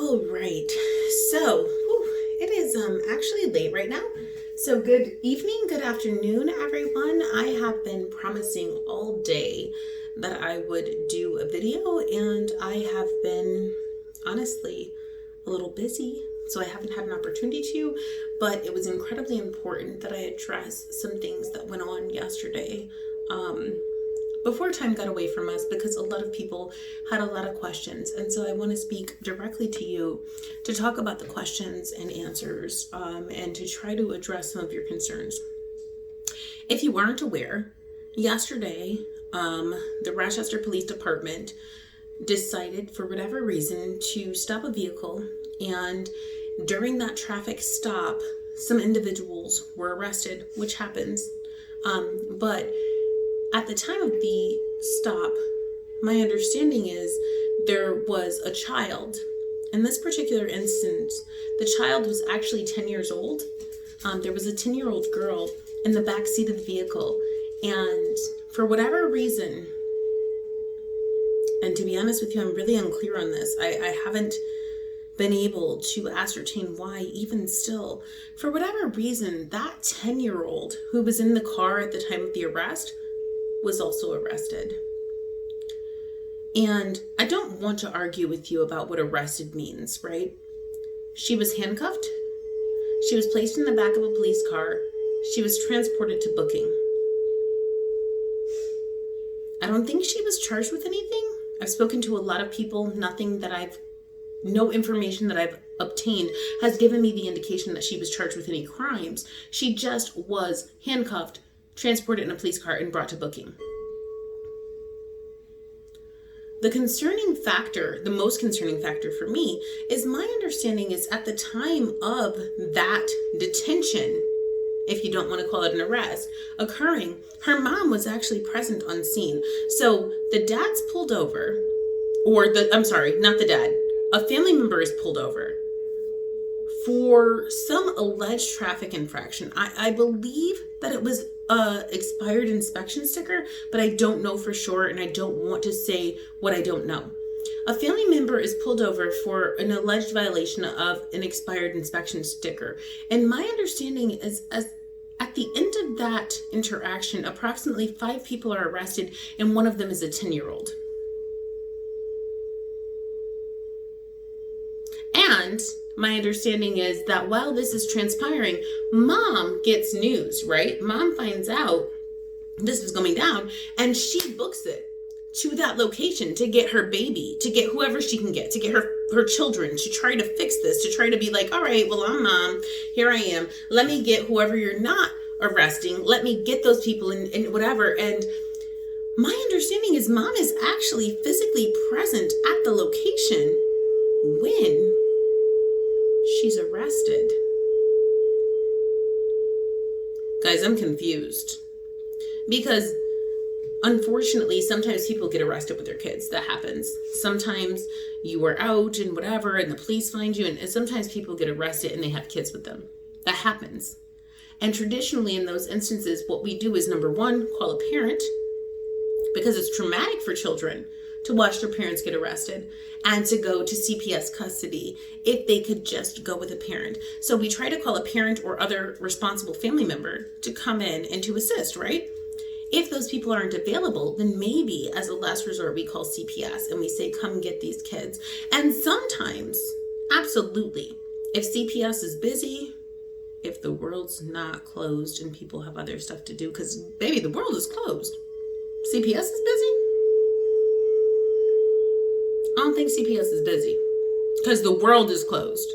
All right, so it is actually late right now. So good evening, good afternoon, everyone. I have been promising all day that I would do a video, and I have been honestly a little busy, so I haven't had an opportunity to, but it was incredibly important that I address some things that went on yesterday before time got away from us, because a lot of people had a lot of questions, and so I want to speak directly to you to talk about the questions and answers and to try to address some of your concerns. If you aren't aware, yesterday the Rochester Police Department decided for whatever reason to stop a vehicle, and during that traffic stop some individuals were arrested, which happens, but at the time of the stop, my understanding is there was a child. In this particular instance, the child was actually 10 years old. There was a 10-year-old girl in the back seat of the vehicle, and for whatever reason, and to be honest with you, I'm really unclear on this. I haven't been able to ascertain why, even still. For whatever reason, that 10-year-old who was in the car at the time of the arrest was also arrested. And I don't want to argue with you about what arrested means, right? She was handcuffed. She was placed in the back of a police car. She was transported to booking. I don't think she was charged with anything. I've spoken to a lot of people. No information that I've obtained has given me the indication that she was charged with any crimes. She just was handcuffed, transported in a police car, and brought to booking. The most concerning factor for me is my understanding is at the time of that detention, if you don't want to call it an arrest, occurring, her mom was actually present on scene. So the dad's pulled over, not the dad, a family member is pulled over for some alleged traffic infraction. I believe that it was expired inspection sticker, but I don't know for sure, and I don't want to say what I don't know. A family member is pulled over for an alleged violation of an expired inspection sticker, and my understanding is at the end of that interaction, approximately 5 people are arrested, and one of them is a 10-year-old. And my understanding is that while this is transpiring, mom gets news, right? Mom finds out this is going down, and she books it to that location to get her baby, to get whoever she can get, to get her children, to try to fix this, to try to be like, all right, well, I'm mom, here I am. Let me get whoever you're not arresting. Let me get those people and whatever. And my understanding is mom is actually physically present at the location when she's arrested. Guys, I'm confused because unfortunately, sometimes people get arrested with their kids. That happens. Sometimes you are out and whatever, and the police find you, and sometimes people get arrested and they have kids with them. That happens. And traditionally, in those instances, what we do is, number one, call a parent, because it's traumatic for children to watch their parents get arrested and to go to CPS custody if they could just go with a parent. So we try to call a parent or other responsible family member to come in and to assist, right? If those people aren't available, then maybe as a last resort, we call CPS and we say, come get these kids. And sometimes, absolutely, if CPS is busy, if the world's not closed and people have other stuff to do, because baby, the world is closed. CPS is busy? I don't think CPS is busy because the world is closed.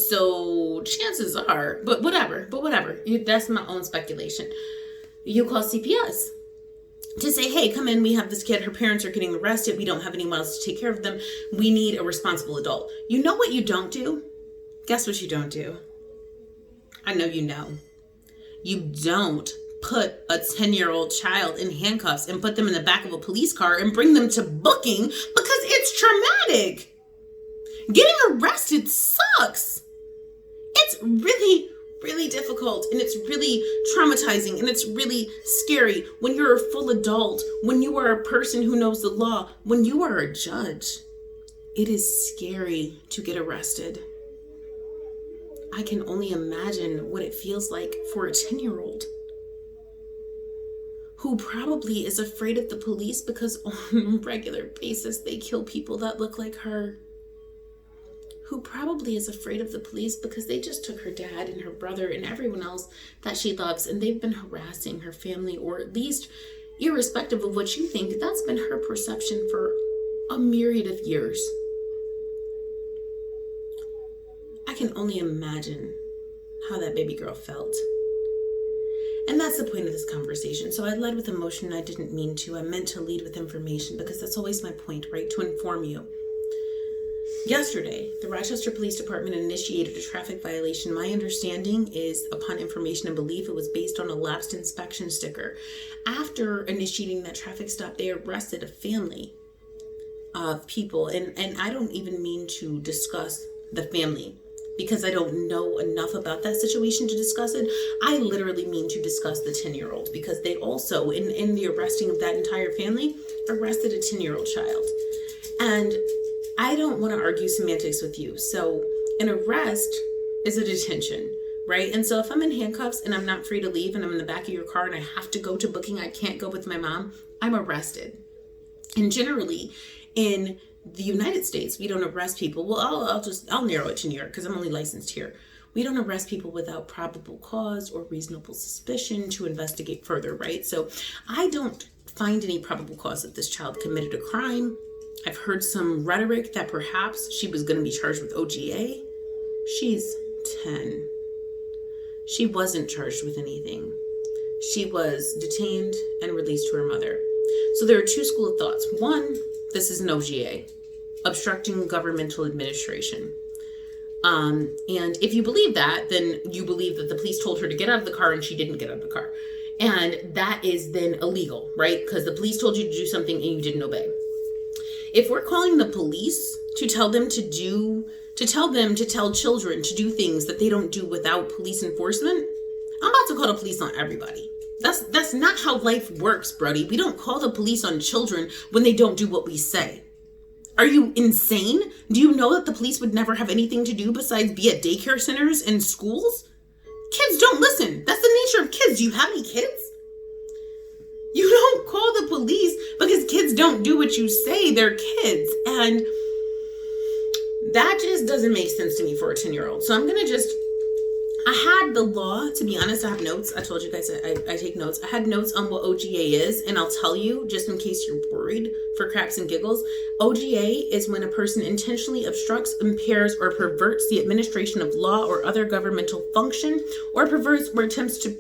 So chances are, but whatever, that's my own speculation. You call CPS to say, hey, come in, we have this kid, her parents are getting arrested, we don't have anyone else to take care of them, we need a responsible adult. You know what you don't do? Guess what you don't do? I know you know. You don't put a 10-year-old child in handcuffs and put them in the back of a police car and bring them to booking because it's traumatic. Getting arrested sucks. It's really, really difficult, and it's really traumatizing, and it's really scary when you're a full adult, when you are a person who knows the law, when you are a judge. it is scary to get arrested. I can only imagine what it feels like for a 10-year-old who probably is afraid of the police because on a regular basis they kill people that look like her. Who probably is afraid of the police because they just took her dad and her brother and everyone else that she loves, and they've been harassing her family, or at least, irrespective of what you think, that's been her perception for a myriad of years. I can only imagine how that baby girl felt. And that's the point of this conversation. So I led with emotion. I didn't mean to. I meant to lead with information because that's always my point, right? To inform you. Yesterday, the Rochester Police Department initiated a traffic violation. My understanding is, upon information and belief, it was based on a lapsed inspection sticker. After initiating that traffic stop, they arrested a family of people. And I don't even mean to discuss the family because I don't know enough about that situation to discuss it. I literally mean to discuss the 10-year-old because they also, in the arresting of that entire family, arrested a 10-year-old child. And I don't want to argue semantics with you. So an arrest is a detention, right? And so if I'm in handcuffs and I'm not free to leave and I'm in the back of your car and I have to go to booking, I can't go with my mom, I'm arrested. And generally in the United States, we don't arrest people. Well, I'll narrow it to New York because I'm only licensed here. We don't arrest people without probable cause or reasonable suspicion to investigate further, right? So I don't find any probable cause that this child committed a crime. I've heard some rhetoric that perhaps she was going to be charged with OGA. She's 10. She wasn't charged with anything. She was detained and released to her mother. So there are two schools of thoughts. One, this is an OGA, obstructing governmental administration. And if you believe that, then you believe that the police told her to get out of the car and she didn't get out of the car. And that is then illegal, right? Because the police told you to do something and you didn't obey. If we're calling the police to tell them to tell children to do things that they don't do without police enforcement, I'm about to call the police on everybody. That's not how life works, Brody. We don't call the police on children when they don't do what we say. Are you insane? Do you know that the police would never have anything to do besides be at daycare centers and schools? Kids don't listen. That's the nature of kids. Do you have any kids? You don't call the police because kids don't do what you say. They're kids. And that just doesn't make sense to me for a 10-year-old. So I'm going to I had the law, to be honest. I have notes. I told you guys I take notes. I had notes on what OGA is, and I'll tell you, just in case you're worried, for craps and giggles. OGA is when a person intentionally obstructs, impairs, or perverts the administration of law or other governmental function, or perverts or attempts to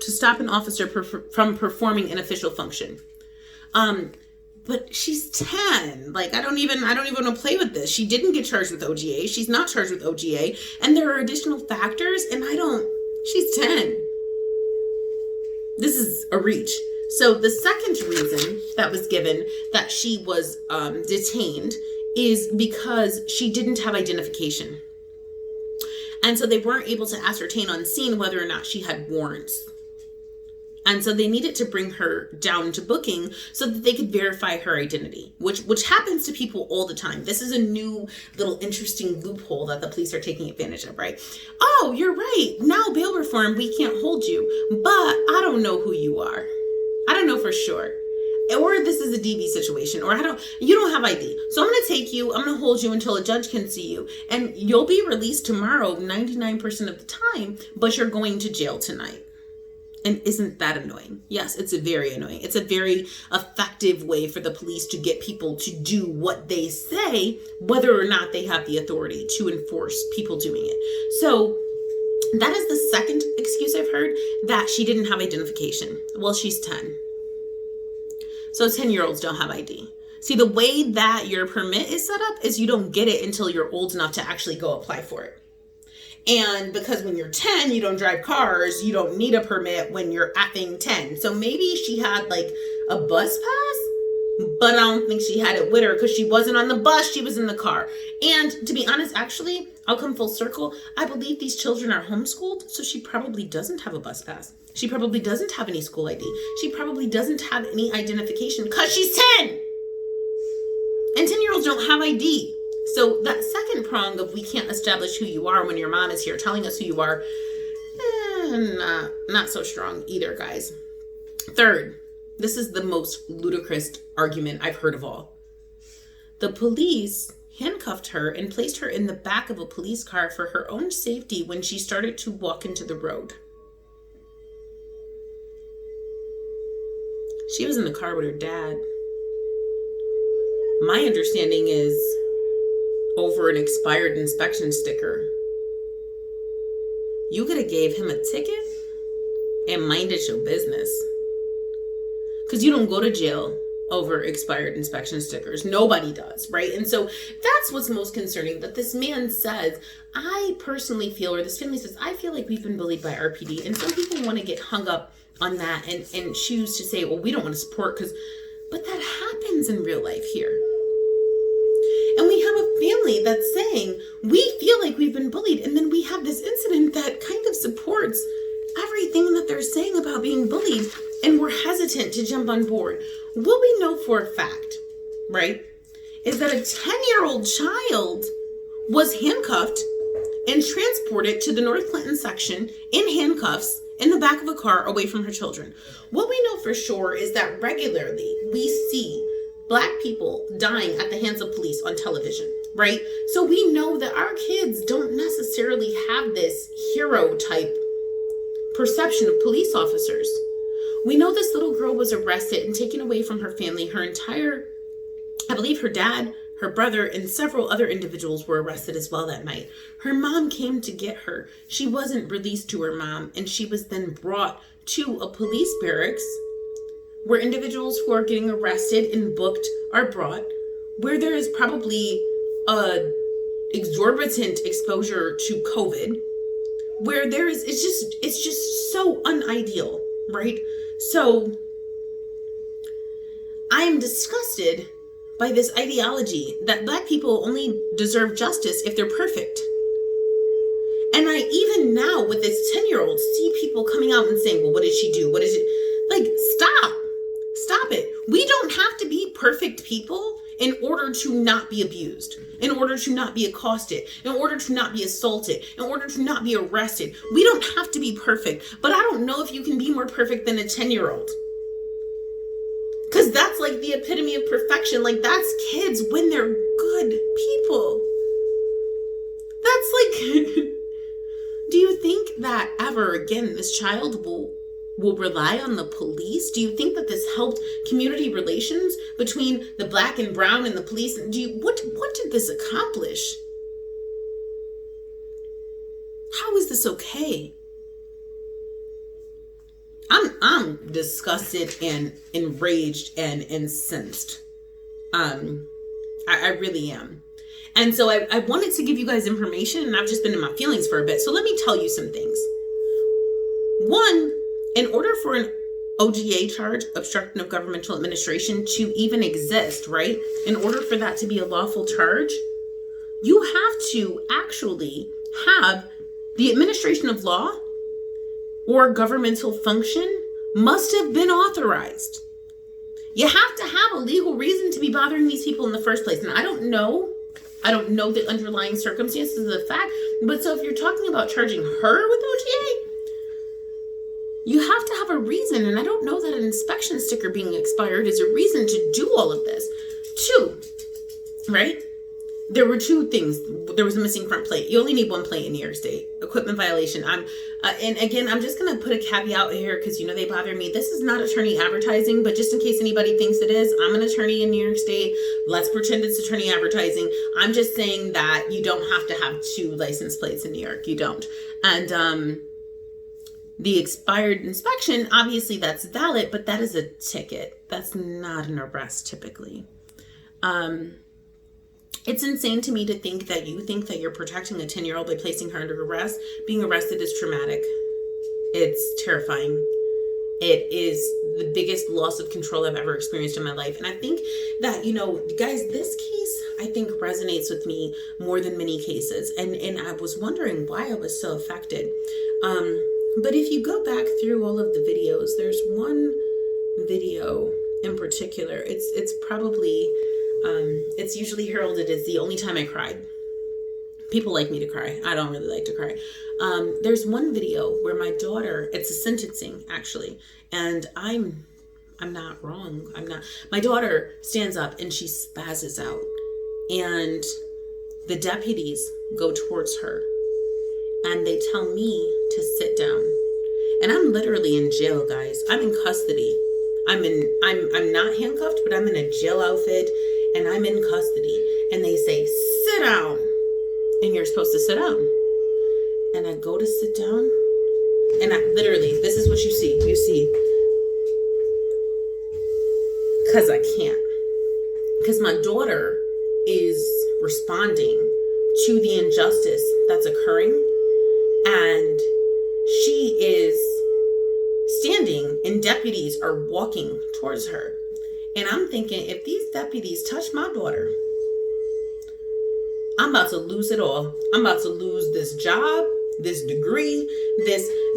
stop an officer from performing an official function. But she's 10. Like, I don't even want to play with this. She didn't get charged with OGA. She's not charged with OGA. And there are additional factors, and she's 10. This is a reach. So the second reason that was given that she was detained is because she didn't have identification. And so they weren't able to ascertain on scene whether or not she had warrants. And so they needed to bring her down to booking so that they could verify her identity, which happens to people all the time. This is a new little interesting loophole that the police are taking advantage of, right? Oh, you're right. Now bail reform, we can't hold you, but I don't know who you are. I don't know for sure. Or this is a DV situation, or you don't have ID. So I'm going to take you, I'm going to hold you until a judge can see you, and you'll be released tomorrow 99% of the time, but you're going to jail tonight. And isn't that annoying? Yes, it's very annoying. It's a very effective way for the police to get people to do what they say, whether or not they have the authority to enforce people doing it. So that is the second excuse I've heard, that she didn't have identification. Well, she's 10. So 10-year-olds don't have ID. See, the way that your permit is set up is you don't get it until you're old enough to actually go apply for it. And because when you're 10, you don't drive cars, you don't need a permit when you're effing 10. So maybe she had like a bus pass, but I don't think she had it with her because she wasn't on the bus, she was in the car. And to be honest, actually, I'll come full circle. I believe these children are homeschooled, so she probably doesn't have a bus pass. She probably doesn't have any school ID. She probably doesn't have any identification because she's 10. And 10-year-olds 10-year-olds don't have ID. So that second prong of we can't establish who you are when your mom is here telling us who you are, not so strong either, guys. Third, this is the most ludicrous argument I've heard of all. The police handcuffed her and placed her in the back of a police car for her own safety when she started to walk into the road. She was in the car with her dad. My understanding is over an expired inspection sticker. You could have gave him a ticket and minded your business. Because you don't go to jail over expired inspection stickers. Nobody does, right? And so that's what's most concerning, that this man says, I personally feel, or this family says, I feel like we've been bullied by RPD. And some people want to get hung up on that and choose to say, well, we don't want to support but that happens in real life here. And we have a family that's saying, we feel like we've been bullied. And then we have this incident that kind of supports everything that they're saying about being bullied. And we're hesitant to jump on board. What we know for a fact, right, is that a 10-year-old child was handcuffed and transported to the North Clinton section in handcuffs in the back of a car away from her children. What we know for sure is that regularly we see Black people dying at the hands of police on television, right? So we know that our kids don't necessarily have this hero type perception of police officers. We know this little girl was arrested and taken away from her family. I believe her dad, her brother, and several other individuals were arrested as well that night. Her mom came to get her. She wasn't released to her mom, and she was then brought to a police barracks where individuals who are getting arrested and booked are brought, where there is probably a exorbitant exposure to COVID, where it's just so unideal, right? So I am disgusted by this ideology that Black people only deserve justice if they're perfect. And I even now with this 10-year-old see people coming out and saying, well, what did she do? What is it? Like, stop it. We don't have to be perfect people in order to not be abused, in order to not be accosted, in order to not be assaulted, in order to not be arrested. We don't have to be perfect, but I don't know if you can be more perfect than a 10-year-old. Because that's like the epitome of perfection. Like, that's kids when they're good people. That's like, do you think that ever again this child will rely on the police? Do you think that this helped community relations between the Black and brown and the police? What did this accomplish? How is this okay? I'm disgusted and enraged and incensed. I really am. And so I wanted to give you guys information, and I've just been in my feelings for a bit. So let me tell you some things. One, in order for an OGA charge, obstruction of governmental administration, to even exist, right? In order for that to be a lawful charge, you have to actually have the administration of law or governmental function must have been authorized. You have to have a legal reason to be bothering these people in the first place. And I don't know the underlying circumstances of the fact, but so if you're talking about charging her with OGA, you have to have a reason, and I don't know that an inspection sticker being expired is a reason to do all of this. Two, right? There were two things. There was a missing front plate. You only need one plate in New York State. Equipment violation. And again, I'm just going to put a caveat here because, they bother me. This is not attorney advertising, but just in case anybody thinks it is, I'm an attorney in New York State. Let's pretend it's attorney advertising. I'm just saying that you don't have to have two license plates in New York. You don't. And, the expired inspection, obviously that's valid, but that is a ticket. That's not an arrest typically. It's insane to me to think that you think that you're protecting a 10-year-old by placing her under arrest. Being arrested is traumatic. It's terrifying. It is the biggest loss of control I've ever experienced in my life. And I think that, guys, this case, I think resonates with me more than many cases. And I was wondering why I was so affected. But if you go back through all of the videos, there's one video in particular. It's probably It's usually heralded as the only time I cried. People like me to cry. I don't really like to cry. There's one video where my daughter, it's a sentencing actually, and I'm not wrong. My daughter stands up and she spazzes out, and the deputies go towards her and they tell me to sit down. And I'm literally in jail, guys. I'm in custody. I'm not handcuffed, but I'm in a jail outfit and I'm in custody. And they say, sit down. And you're supposed to sit down. And I go to sit down, and I literally, this is what you see. You see, because I can't. Because my daughter is responding to the injustice that's occurring, and she is standing and deputies are walking towards her. And I'm thinking, if these deputies touch my daughter, I'm about to lose it all. I'm about to lose this job, this degree,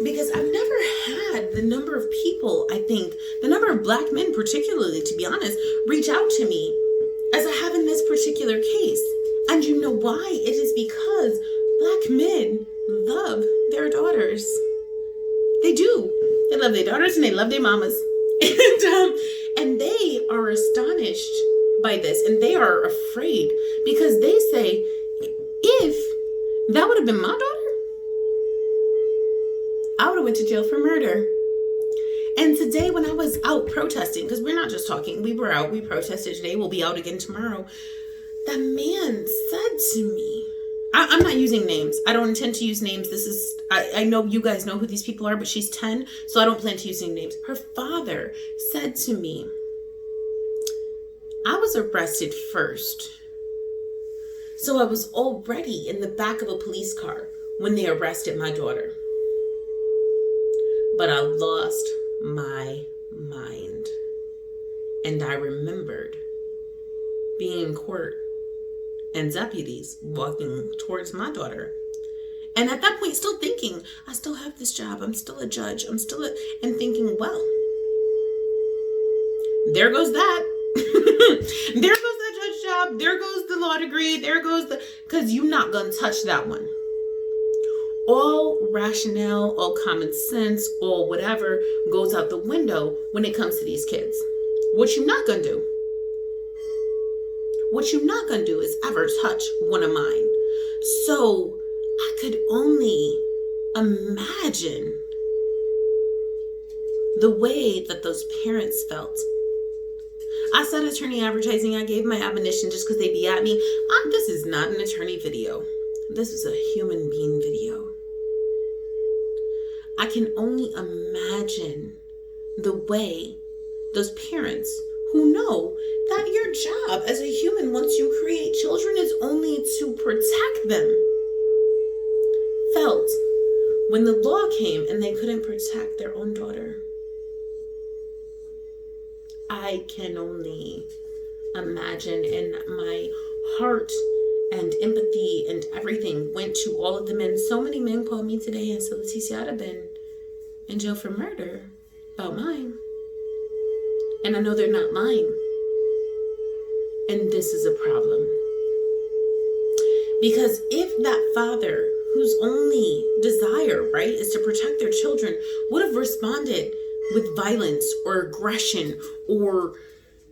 because I've never had the number of people, I think, the number of Black men particularly, to be honest, reach out to me as I have in this particular case. And you know why? It is because Black men love their daughters. They do. They love their daughters and they love their mamas. And they are astonished by this, and they are afraid, because they say, if that would have been my daughter, I would have went to jail for murder. And today when I was out protesting, because we're not just talking, we were out, we protested today, we'll be out again tomorrow. That man said to me, I'm not using names. I don't intend to use names. I know you guys know who these people are, but she's 10, so I don't plan to using names. Her father said to me, I was arrested first. So I was already in the back of a police car when they arrested my daughter. But I lost my mind. And I remembered being in court and deputies walking towards my daughter. And at that point, still thinking, I still have this job. I'm still a judge. And thinking, well, there goes that. There goes that judge job. There goes the law degree. Because you're not going to touch that one. All rationale, all common sense, all whatever goes out the window when it comes to these kids. What you're not going to do. What you're not going to do is ever touch one of mine. So I could only imagine the way that those parents felt. I said attorney advertising. I gave my admonition just because they be at me. This is not an attorney video. This is a human being video. I can only imagine the way those parents who know that your job as a human, once you create children, is only to protect them, felt when the law came and they couldn't protect their own daughter. I can only imagine, and my heart and empathy and everything went to all of the men. So many men called me today and said, Leticia, I'd have been in jail for murder about mine. And I know they're not mine. And this is a problem. Because if that father, whose only desire, right, is to protect their children, would have responded with violence or aggression or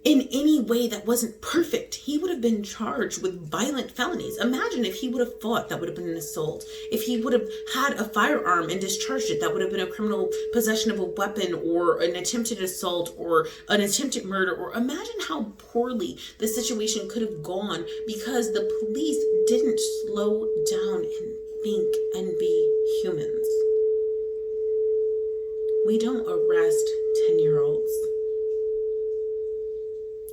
in any way that wasn't perfect, he would have been charged with violent felonies. Imagine if he would have fought, that would have been an assault. If he would have had a firearm and discharged it, that would have been a criminal possession of a weapon or an attempted assault or an attempted murder. Or imagine how poorly the situation could have gone because the police didn't slow down and think and be humans. We don't arrest 10-year-olds.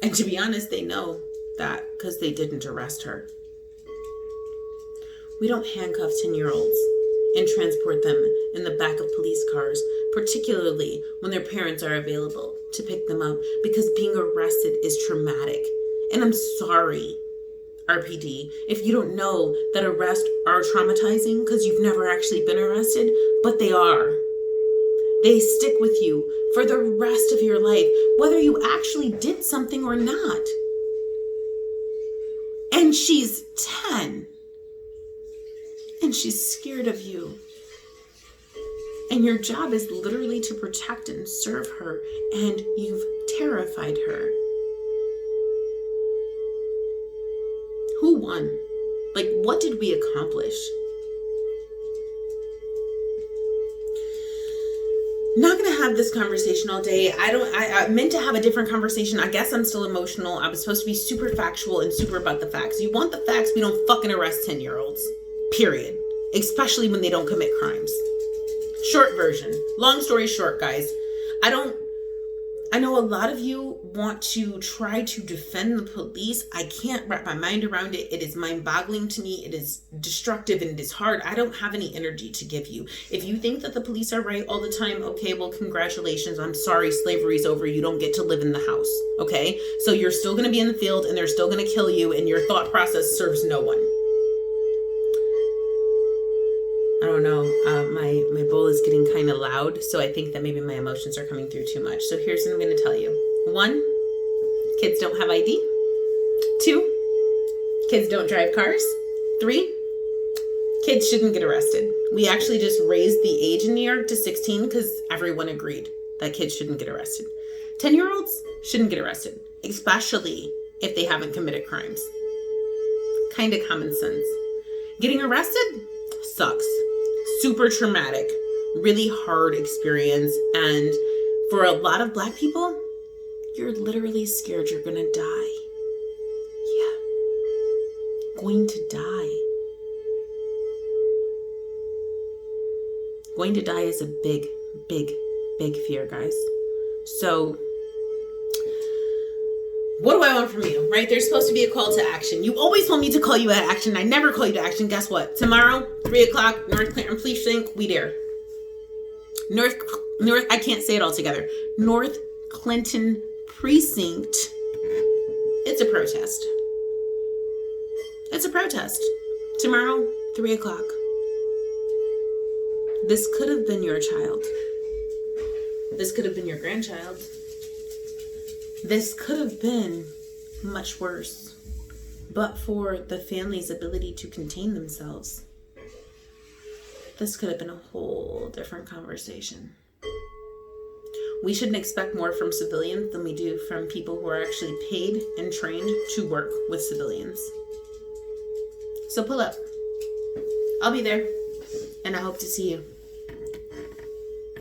And to be honest, they know that because they didn't arrest her. We don't handcuff 10-year-olds and transport them in the back of police cars, particularly when their parents are available to pick them up, because being arrested is traumatic. And I'm sorry, RPD, if you don't know that arrests are traumatizing because you've never actually been arrested, but they are. They stick with you for the rest of your life, whether you actually did something or not. And she's 10. And she's scared of you. And your job is literally to protect and serve her. And you've terrified her. Who won? Like, what did we accomplish? Not gonna have this conversation all day. I meant to have a different conversation. I guess I'm still emotional. I was supposed to be super factual and super about the facts. You want the facts, we don't fucking arrest 10-year-olds. Period. Especially when they don't commit crimes. Short version. Long story short, guys. I know a lot of you want to try to defend the police. I can't wrap my mind around it. It is mind-boggling to me. It is destructive and it is hard. I don't have any energy to give you. If you think that the police are right all the time, okay, well, congratulations. I'm sorry, slavery's over. You don't get to live in the house, okay? So you're still going to be in the field and they're still going to kill you and your thought process serves no one. I don't know, my bowl is getting kind of loud, so I think that maybe my emotions are coming through too much. So here's what I'm going to tell you. 1, kids don't have ID. 2, kids don't drive cars. 3, kids shouldn't get arrested. We actually just raised the age in New York to 16 because everyone agreed that kids shouldn't get arrested. 10-year-olds shouldn't get arrested, especially if they haven't committed crimes. Kind of common sense. Getting arrested sucks. Super traumatic, really hard experience. And for a lot of Black people, you're literally scared you're gonna die. Yeah. Going to die. Going to die is a big, big, big fear, guys. So what do I want from you, right? There's supposed to be a call to action. You always want me to call you to action. I never call you to action. Guess what? Tomorrow, 3 o'clock, North Clinton Precinct, we there. North, I can't say it all together. North Clinton Precinct. It's a protest. It's a protest. Tomorrow, 3 o'clock. This could have been your child. This could have been your grandchild. This could have been much worse, but for the family's ability to contain themselves. This could have been a whole different conversation. We shouldn't expect more from civilians than we do from people who are actually paid and trained to work with civilians. So pull up. I'll be there, and I hope to see you.